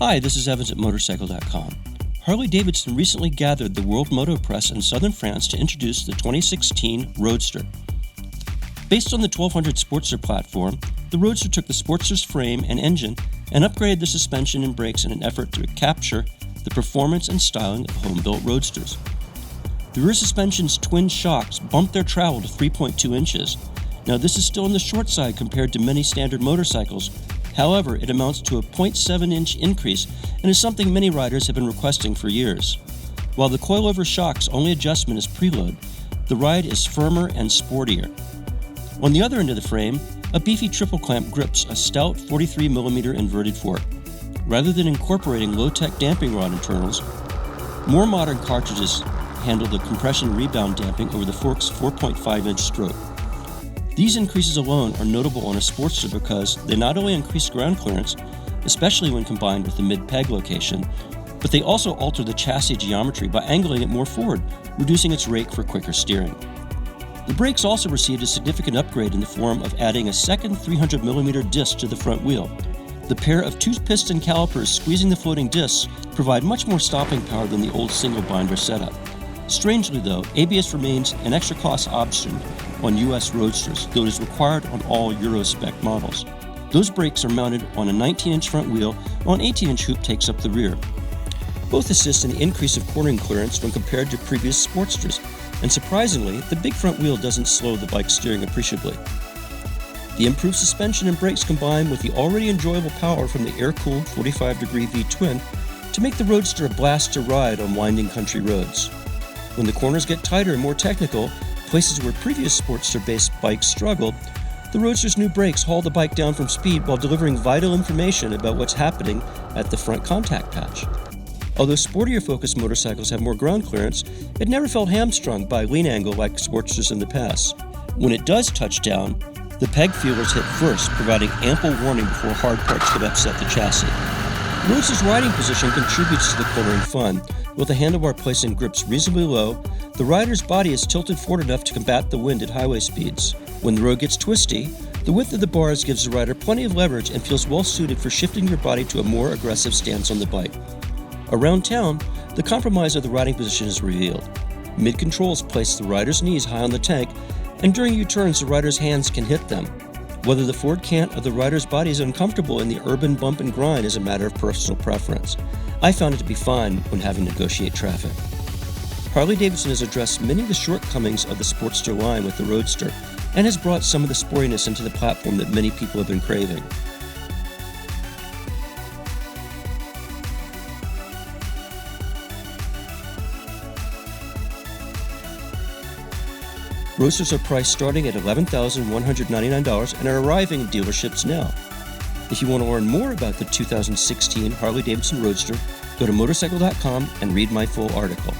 Hi, this is Evans at Motorcycle.com. Harley Davidson recently gathered the World Moto Press in southern France to introduce the 2016 Roadster. Based on the 1200 Sportster platform, the Roadster took the Sportster's frame and engine and upgraded the suspension and brakes in an effort to capture the performance and styling of home-built Roadsters. The rear suspension's twin shocks bumped their travel to 3.2 inches. Now, this is still on the short side compared to many standard motorcycles. However, it amounts to a 0.7-inch increase and is something many riders have been requesting for years. While the coilover shock's only adjustment is preload, the ride is firmer and sportier. On the other end of the frame, a beefy triple clamp grips a stout 43mm inverted fork. Rather than incorporating low-tech damping rod internals, more modern cartridges handle the compression rebound damping over the fork's 4.5-inch stroke. These increases alone are notable on a Sportster because they not only increase ground clearance, especially when combined with the mid-peg location, but they also alter the chassis geometry by angling it more forward, reducing its rake for quicker steering. The brakes also received a significant upgrade in the form of adding a second 300mm disc to the front wheel. The pair of two-piston calipers squeezing the floating discs provide much more stopping power than the old single-binder setup. Strangely though, ABS remains an extra cost option on US Roadsters, though it is required on all Euro-spec models. Those brakes are mounted on a 19-inch front wheel, while an 18-inch hoop takes up the rear. Both assist in the increase of cornering clearance when compared to previous Sportsters, and surprisingly, the big front wheel doesn't slow the bike's steering appreciably. The improved suspension and brakes combine with the already enjoyable power from the air-cooled 45-degree V-twin to make the Roadster a blast to ride on winding country roads. When the corners get tighter and more technical, places where previous Sportster-based bikes struggled, the Roadster's new brakes haul the bike down from speed while delivering vital information about what's happening at the front contact patch. Although sportier-focused motorcycles have more ground clearance, it never felt hamstrung by lean angle like Sportsters in the past. When it does touch down, the peg feelers hit first, providing ample warning before hard parts could upset the chassis. The Roadster's riding position contributes to the cornering fun. With the handlebar placed in grips reasonably low, the rider's body is tilted forward enough to combat the wind at highway speeds. When the road gets twisty, the width of the bars gives the rider plenty of leverage and feels well suited for shifting your body to a more aggressive stance on the bike. Around town, the compromise of the riding position is revealed. Mid-controls place the rider's knees high on the tank, and during U-turns the rider's hands can hit them. Whether the forward cant of the rider's body is uncomfortable in the urban bump and grind is a matter of personal preference. I found it to be fine when having to negotiate traffic. Harley Davidson has addressed many of the shortcomings of the Sportster line with the Roadster and has brought some of the sportiness into the platform that many people have been craving. Roadsters are priced starting at $11,199 and are arriving in dealerships now. If you want to learn more about the 2016 Harley Davidson Roadster, go to Motorcycle.com and read my full article.